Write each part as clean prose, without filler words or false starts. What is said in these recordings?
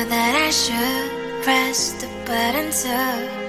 sure that I should press the button too.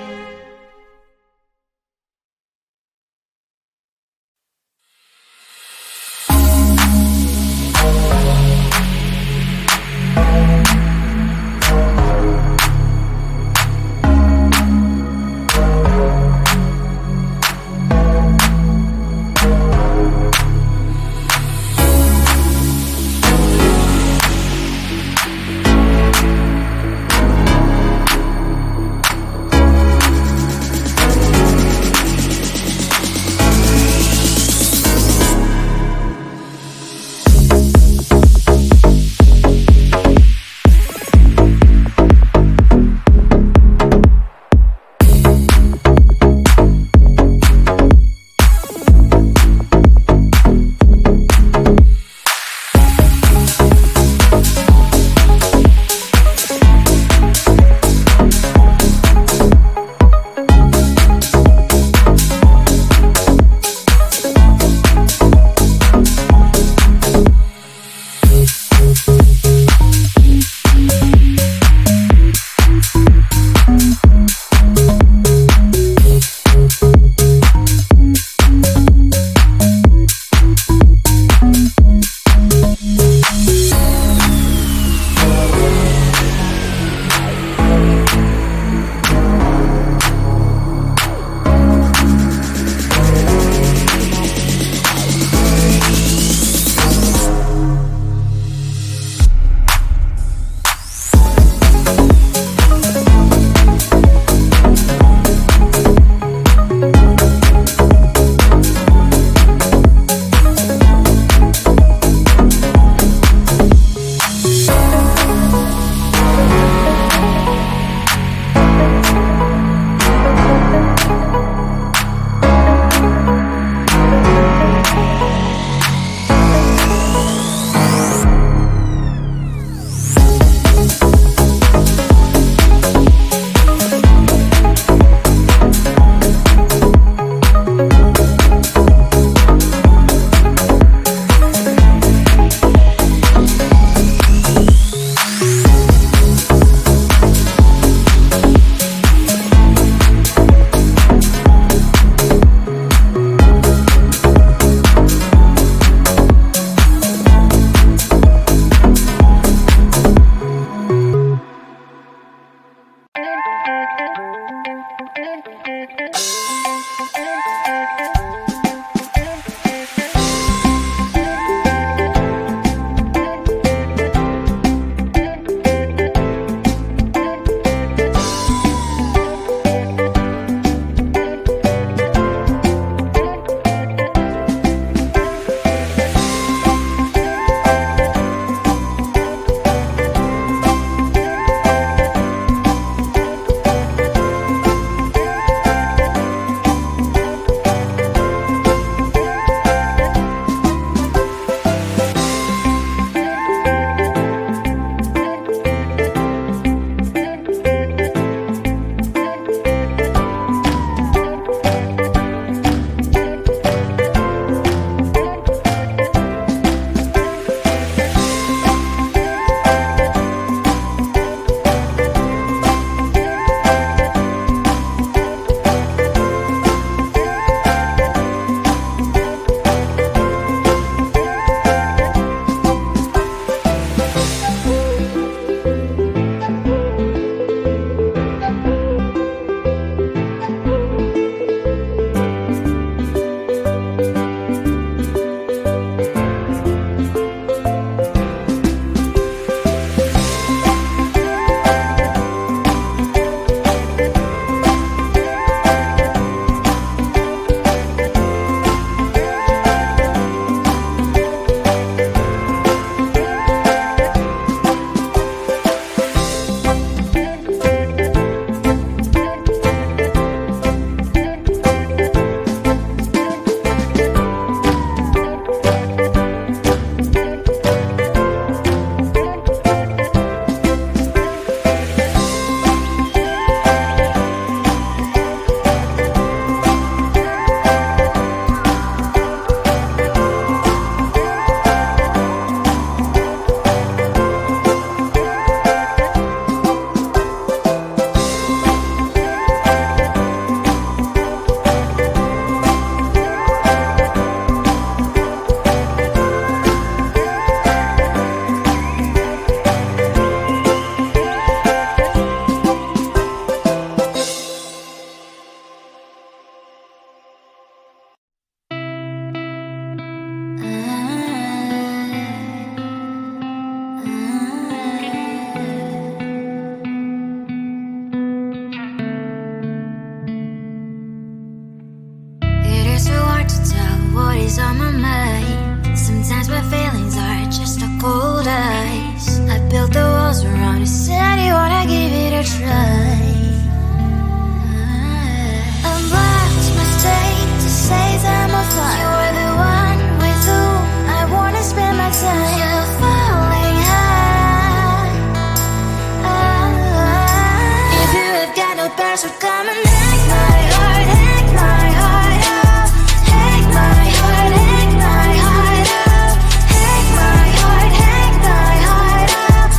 best would come and take my heart, take my heart out. Take my heart, take my heart out. Take my heart, take my heart out.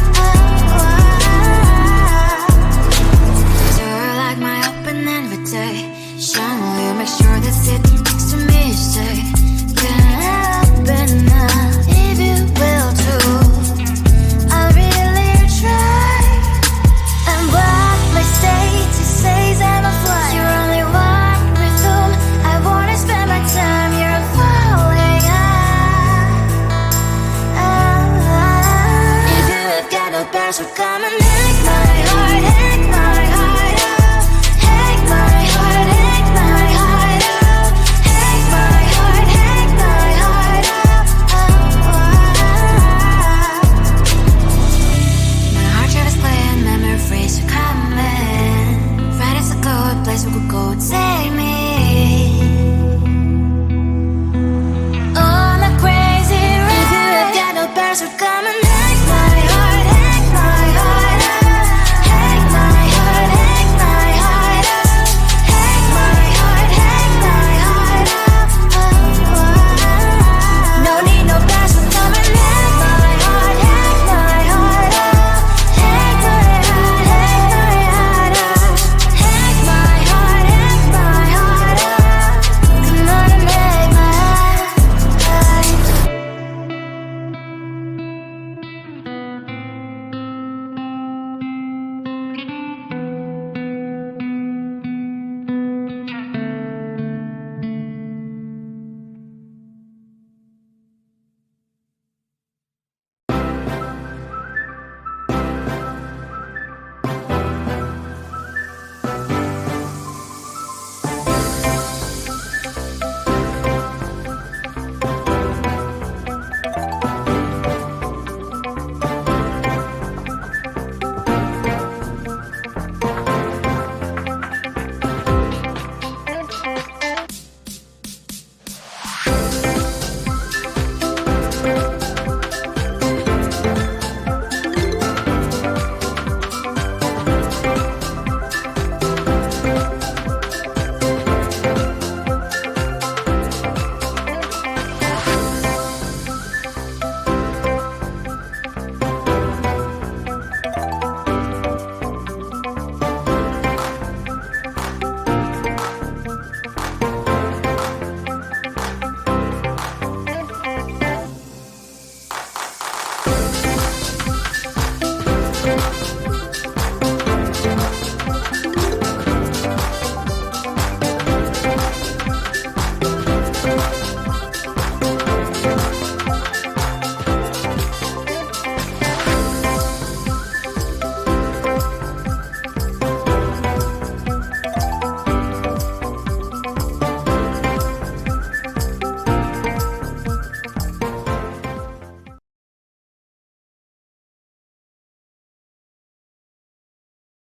You're like my open invitation. Will you make sure that sitting next to me you stay? Can't open up if you will too. I'll really try. And what my state to say is I'm a fly. You're only one with whom I wanna spend my time. You're falling out. If you have got no best would come and take my heart, take my heart out. Take my heart, take my heart out. Take my heart, take my heart out. My heart tries playing memories are coming. Right, it's a good place we could go. Take me on a crazy ride. If you have got no best would come and take my heart, take my heart out. Take my heart, take my heart out. Take my heart, take my heart out. No need no best would come and take my heart, take my heart out. Take my heart, take my heart out. Take my heart, take my heart out. Come on and make my heart.